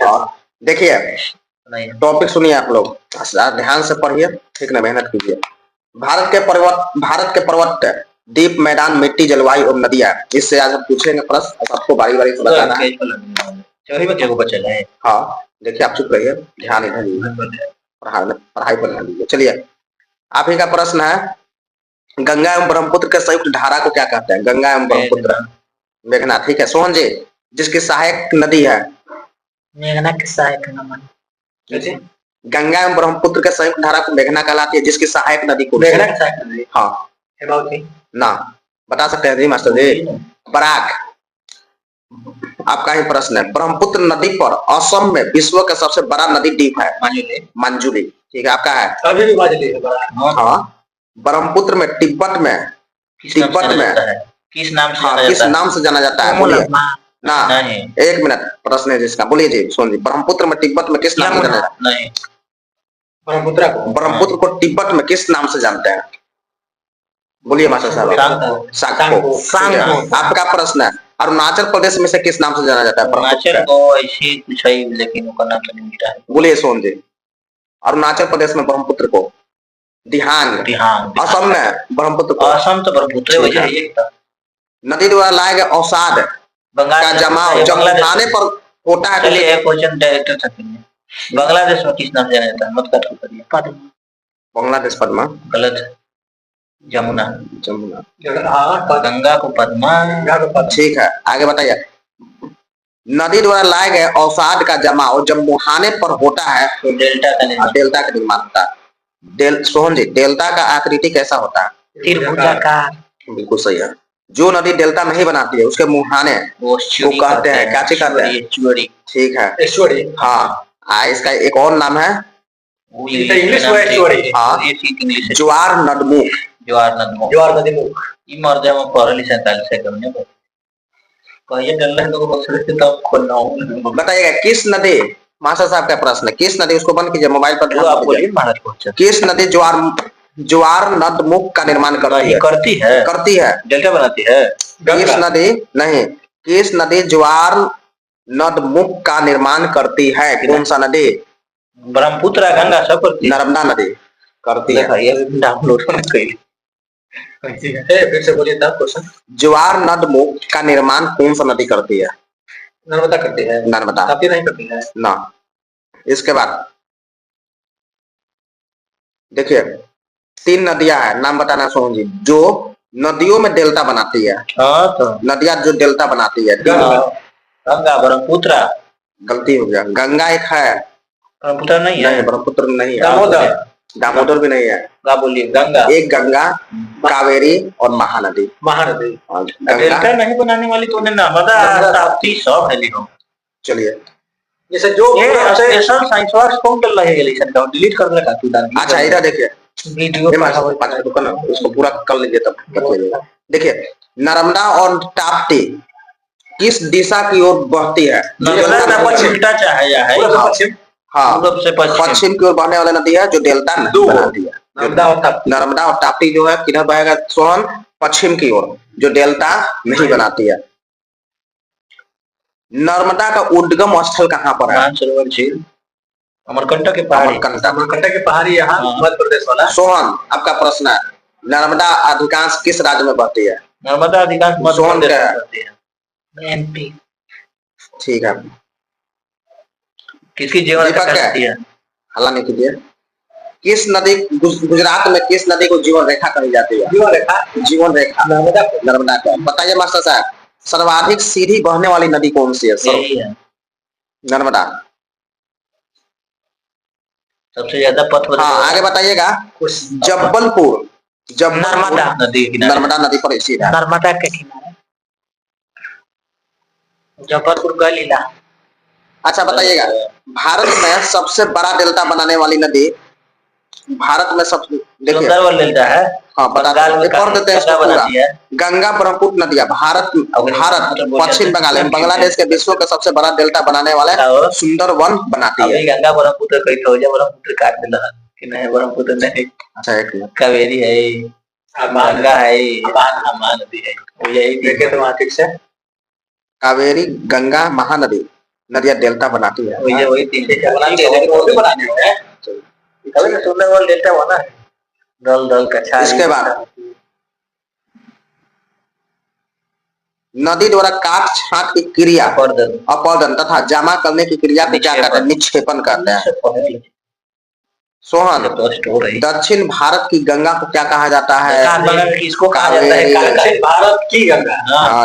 और देखिए टॉपिक सुनिए आप लोग, ध्यान से पढ़िए, ठीक ना, मेहनत कीजिए। भारत के पर्वत, द्वीप, मैदान, मिट्टी, जलवायु और नदियां, इससे आज हम पूछेंगे प्रश्न, सबको बारी बारी से बताना है। हाँ देखिए, आप चुप रहिए, ध्यान इधर दीजिए, पढ़ाई पर ध्यान दीजिए। चलिए, आप ही का प्रश्न है, गंगा एवं ब्रह्मपुत्र के संयुक्त धारा को क्या कहते हैं? गंगा एवं ब्रह्मपुत्र, मेघना। ठीक है सोहन जी, जिसकी सहायक नदी है मेघना की सहायक नदी। गंगा एवं ब्रह्मपुत्र के संयुक्त धारा को मेघना कहलाती है, जिसकी सहायक नदी को मेघना की सहायक नदी। हाँ ना, बता सकते हैं जी मास्टर जी? बराक। आपका ही प्रश्न है, ब्रह्मपुत्र नदी पर असम में विश्व का सबसे बड़ा नदी द्वीप है मंजूली। ठीक है, आपका है अभी भी मंजूली है बड़ा। हाँ, ब्रह्मपुत्र में तिब्बत में किस नाम से जाना जाता है? बोलिए ना, एक मिनट, प्रश्न है जिसका, बोलिए जी सोन जी। ब्रह्मपुत्र में तिब्बत में किस नाम से जाना जाता है? ब्रह्मपुत्र को तिब्बत में किस नाम से जानते हैं? बोलिए मास्टर साहब। सांगपो। आपका प्रश्न है, अरुणाचल प्रदेश में से किस नाम से जाना जाता है? अरुणाचल को ऐसे कुछ है, लेकिन उसका नाम नहीं मिला है। बोलिए सोन जी, अरुणाचल प्रदेश में ब्रह्मपुत्र को दिहांग। असम में ब्रह्मपुत्र को, असम तो ब्रह्मपुत्र वजह है। नदी द्वारा लाए गए अवसाद का जमाव जब मुहाने पर होता है। चलिए एक क्वेश्चन डायरेक्टर था, बांग्लादेश में किस नाम से जाना जाता है? मत काटो करिए। बांग्लादेश पद्मा गलत, जमुना। गंगा को पद्मा। ठीक है, आगे बताइए। नदी द्वारा लाए गए अवसाद का जमाव जब मुहाने पर होता है तो डेल्टा का निर्माण होता है। सोहन जी, डेल्टा का आकृति कैसा होता है? त्रिभुजाकार। बिल्कुल सही है। जो नदी डेल्टा नहीं बनाती है उसके मुहाने वो कहते हैं, क्या कहते हैं? ठीक है, हाँ, इसका एक और नाम है, ज्वार नदमुख। मर जाए पढ़ली 47 सेकंड में बताइएगा किस नदी, मास्टर साहब का प्रश्न, किस नदी, उसको बंद कीजिए, मोबाइल पर। किस नदी ज्वार नदमुख का निर्माण करती है? डेल्टा बनाती है। किस नदी नहीं, किस नदी ज्वार नदमुख का निर्माण करती है? कौन सा नदी? ब्रह्मपुत्र, गंगा सब करती है। नर्मदा नदी करती है। डाउनलोड फिर से बोलिए तब क्वेश्चन। ज्वार नदमुख का निर्माण कौन सा नदी करती है? नर्मदा करती है। नर्मदा ताप्ती नहीं करती है ना। इसके बाद देखिए, 3 नदियां है, नाम बताना सोहन जी, जो नदियों में डेल्टा बनाती है। तो नदियां जो डेल्टा बनाती है। गंगा, ब्रह्मपुत्र। गलती हो गया, गंगा एक है, ब्रह्मपुत्र नहीं है। ब्रह्मपुत्र नहीं है, दामोदर भी नहीं है। क्या बोलिए? गंगा, एक गंगा, कावेरी और महानदी। डेल्टा नहीं बनाने वाली तो नर्मदा, ताप्ती सब है। लिखो चलिए, जैसे जो स्पेशल साइंस वर्क्स कौन कर रहे हैं, डिलीट कर देगा तू डाल। अच्छा इधर देखिए, वीडियो उसको पूरा कर लीजिए तब बताइएगा। देखिए, नर्मदा और ताप्ती किस दिशा की ओर बहती है? हाँ, पश्चिम की ओर बहने वाला नदी है जो डेल्टा नहीं बनाती है। नर्मदा और ताप्ती जो है किधर बहेगा सोहन? पश्चिम की ओर, जो डेल्टा नहीं बनाती है। नर्मदा का उद्गम स्थल कहाँ पर है? मानसरोवर झील, अमरकंटक के पहाड़ी, यहाँ मध्य प्रदेश वाला। सोहन, आपका प्रश्न है, नर्मदा अधिकांश किस राज्य में बहती है? नर्मदा अधिकांश मध्य प्रदेश में बहती है। एमपी। ठीक है, किसकी जीवन रेखा है? हल्ला नहीं कीजिए। किस नदी, गुजरात में किस नदी को जीवन रेखा कही जाती है? जीवन रेखा नर्मदा को। बताइए मास्टर साहब, सर्वाधिक सीधी बहने वाली नदी कौन सी है? नर्मदा सबसे ज्यादा पथ। हाँ, आगे बताइएगा। जबलपुर, नर्मदा नदी पर स्थित है। नर्मदा के किनारे जबलपुर का लीला। अच्छा बताइएगा, भारत में सबसे बड़ा डेल्टा बनाने वाली नदी, भारत में सब देखिए डेल्टा है। हाँ, पढ़ देते हैं इसको पूरा। गंगा ब्रह्मपुत्र नदियां भारत पश्चिम बंगाल में बांग्लादेश के विश्व का सबसे बड़ा डेल्टा बनाने वाले सुंदरवन बनाती है। गंगा ब्रह्मपुत्र कहीं तो ब्रह्मपुत्र काट देना कि नहीं, ब्रह्मपुत्र नहीं। अच्छा एक मिनट, कावेरी है, गंगा है, महानदी है, यही देखे तो ठीक से। कावेरी, गंगा, महानदी, नदियां डेल्टा बनाती है। वही तीन बनाती है, लेकिन वो भी बनाने हैं कभी तो सुंदरवन डेल्टा बना है। दल दल कछारी। इसके बाद नदी द्वारा काट छांट की क्रिया अपरदन तथा जमा करने की क्रिया को क्या कहते हैं? निक्षेपण कहते हैं। सोहन, दक्षिण भारत की गंगा को क्या कहा जाता है? किसको कहा जाता है? दक्षिण भारत की गंगा।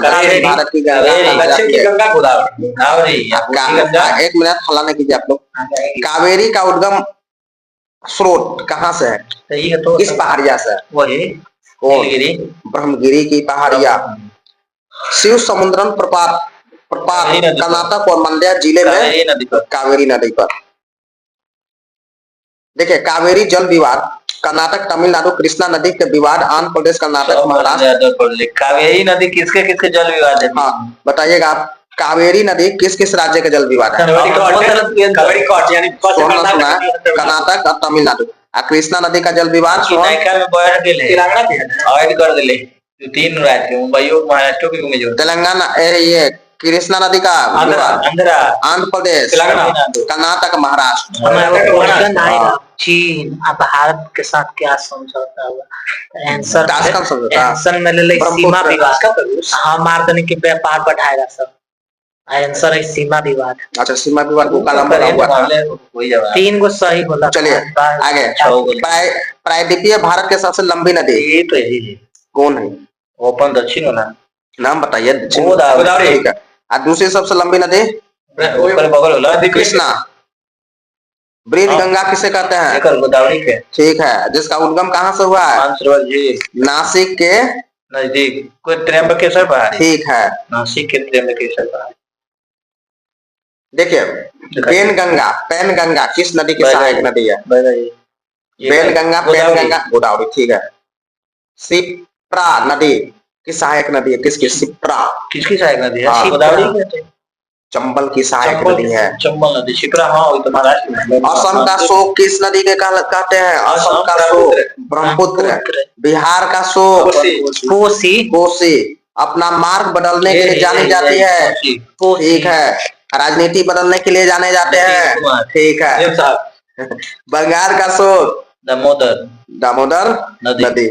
दक्षिण भारत की गंगा, दक्षिण की गंगा गोदावरी। एक मिनट हल्ला नहीं कीजिए आप लोग। कावेरी का उद्गम स्रोत कहाँ से है? किस पहाड़िया से? वही ब्रह्मगिरी की पहाड़िया। शिव समुद्रम प्रपात कर्नाटक और मंड्या जिले में कावेरी नदी पर। देखिए, कावेरी जल विवाद कर्नाटक, तमिलनाडु, कृष्णा नदी के विवाद आंध्र प्रदेश, कर्नाटक, महाराष्ट्र। कावेरी नदी किसके किसके जल विवाद है? हाँ बताइएगा आप, कावेरी नदी किस किस राज्य का जल विवाद है? कर्नाटक और तमिलनाडु। कृष्णा नदी का जल विवाद तीन राज्य मुंबई और महाराष्ट्र की घूमे जो तेलंगाना, ये कृष्णा नदी का आंध्र प्रदेश, कर्नाटक, महाराष्ट्र। चीन अब भारत के साथ क्या समझौता हुआ? आंसर में ले सीमा विवाद। हाँ, मार्दनी के व्यापार बढ़ाएगा सब। आंसर है सीमा विवाद। अच्छा, सीमा विवाद को कलम बना हुआ था। 3 गो सही बोला। चलिए आगे। प्रायद्वीपीय भारत के सबसे लंबी नदी ये तो यही कौन है? ओपन दक्षिण वाला नाम बताइए। गोदावरी। ठीक है। और दूसरी सबसे लंबी नदी कृष्णा। ब्रिज गंगा किसे कहते हैं? गोदावरी के। ठीक है। जिसका उद्गम कहाँ से हुआ है? नासिक के नजदीक कोई त्र्यंबकेश्वर पहाड़। ठीक है, नासिक के त्र्यंबकेश्वर पहाड़। देखिए, पैन गंगा किस नदी की सहायक नदी है? पैन गंगा गोदावरी। ठीक है। शिप्रा नदी की सहायक नदी है किसकी? शिप्रा किसकी सहायक नदी है? गोदावरी। चंबल की सहायक नदी है चंबल नदी। शिप्रा हाँ, वो तो महाराष्ट्र में। असम का शोक किस नदी के कहते हैं? असम का शोक ब्रह्मपुत्र। बिहार का शोक कोसी। अपना मार्ग बदलने के लिए जानी जाती है। ठीक है। राजनीति बदलने के लिए जाने जाते हैं। ठीक है। बंगाल का शोक दामोदर नदी।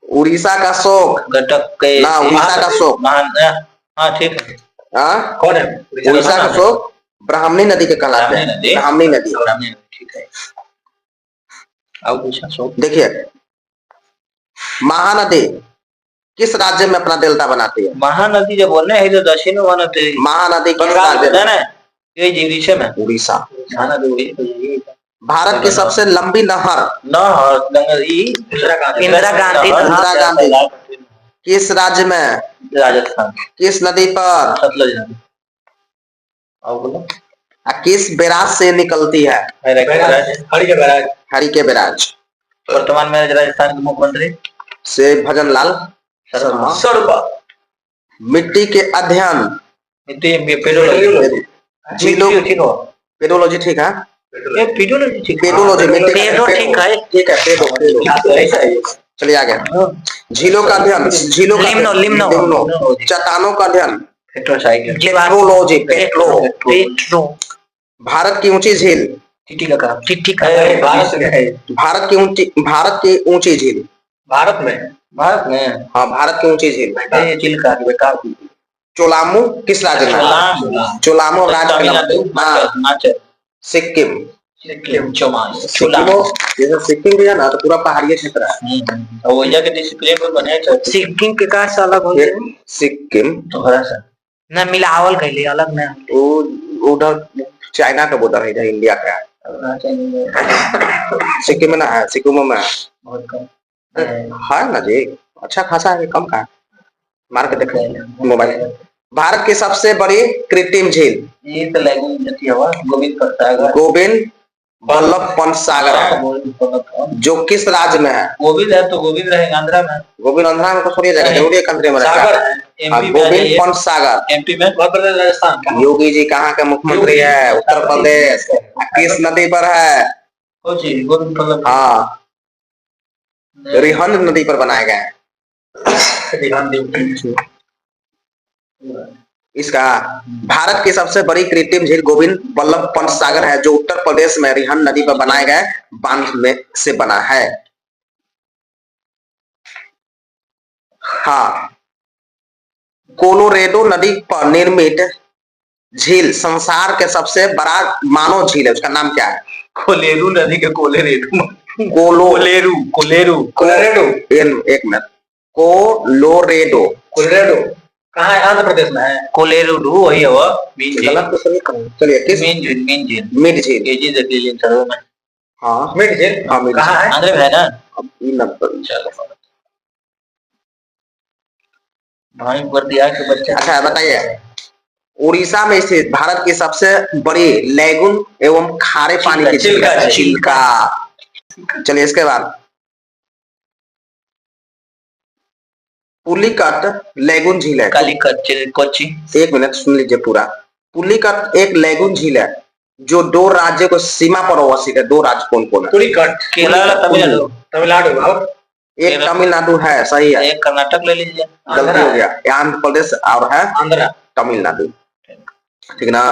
उड़ीसा का शोक ना, उड़ीसा का शोक हाँ ठीक है। कौन है? उड़ीसा का शोक ब्राह्मणी नदी के कहलाते हैं। ब्राह्मणी नदी। ठीक है। अब पूछा शोक। देखिए, महानदी किस राज्य में अपना डेल्टा बनाती है? महानदी जब बोल रहे हैं तो दक्षिण में बनाते हैं। महानदी किस राज्य में? ये में उड़ीसा। महानदी भारत की सबसे लंबी नहर इंदिरा गांधी किस राज्य में? राजस्थान। किस नदी पर? सतलज नदी। और बोलो किस बैराज से निकलती है? हरि के बैराज। वर्तमान में राजस्थान के मुख्यमंत्री से भजन लाल शर्मा। मिट्टी के अध्ययन पेडोलॉजी। ठीक है। चलिए आगे। झीलों का अध्ययन चट्टानों का अध्ययन भारत की ऊंची झील भारत की ऊंची झील भारत में हाँ, भारत की ऊंची झील चोलामू किस राज्य में? चोलामू राज्य सिक्किम। सिक्किम भी है ना, तो पूरा पहाड़ी क्षेत्र है। सिक्किम के का अलग हो? सिक्किम थोड़ा सा न मिलावल कैले अलग नहीं। उधर चाइना का बॉर्डर है, इधर इंडिया का है। सिक्किम में ना है, सिक्किम में बहुत कम है ना जी। अच्छा खासा है, कम का मार के देखो मोबाइल। भारत की सबसे बड़ी कृत्रिम झील ये तो गोविंद बल्लभ पंत सागर है, जो किस राज्य में है? गोविंद है तो गोविंद रहेगा आंध्रा में। गोविंद आंध्रा में तो थोड़ी जगह जरूरी कंट्री में रहता है। गोविंद पंत सागर एमपी में, राजस्थान का। योगी जी कहाँ के मुख्यमंत्री है? उत्तर प्रदेश। किस नदी पर है? हाँ, रिहंद नदी पर बनाए गए हैं। इसका भारत की सबसे बड़ी कृत्रिम झील गोविंद बल्लभ पंत सागर है, जो उत्तर प्रदेश में रिहन नदी पर बनाए गए बांध में से बना है। हाँ, कोलोरेडो नदी पर निर्मित झील संसार के सबसे बड़ा मानव झील है, उसका नाम क्या है? कोलेरू नदी के कोलेरेडो कोलोरेडो कोलोरेडो एक मिनट, कोलोरेडो कहाँ है? आंध्र प्रदेश में है। कोलेरू वही है वो गलत तो सही कहूँ। चलिए किस मिड झील ये चीज देख लीजिए सर्वे में। हाँ मिड झील हाँ मिड कहाँ है? आंध्र में है ना। अब ये नंबर भाई पर दिया के बच्चे। अच्छा बताइए, उड़ीसा में स्थित भारत की सबसे बड़ी लैगून एवं खारे पानी की झील है चिल्का। चलिए इसके बाद पुलिकट लैगून झील है। कालीकट कोच्चि। एक मिनट सुन लीजिए पूरा। पुलिकट एक लैगून झील है जो 2 राज्यों को सीमा पर अवस्थित है। 2 राज्य कौन कौन है? पुलिकट केरल तमिलनाडु और एक तमिलनाडु है, सही है। एक कर्नाटक ले लीजिए, गलती हो गया, आंध्र प्रदेश और है आंध्र तमिलनाडु, ठीक ना।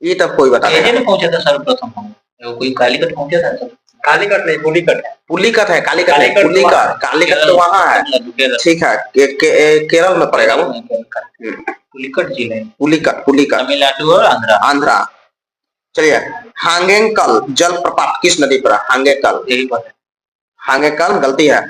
ये तब कोई बता नहीं पहुंचे थे सर्वप्रथम हम, कोई कालीकट पहुंचे था सर। कालीकट नहीं, पुलिकट है। पुलिकट है, कालीकट तो वहाँ है, ठीक है। केरल में पड़ेगा वो। पुलिकट झील है। पुलिकट तमिलनाडु और आंध्रा। चलिए, हांगेंकल जलप्रपात किस नदी पर है? हांगेंकल, यही बात है। हांगेंकल गलती है।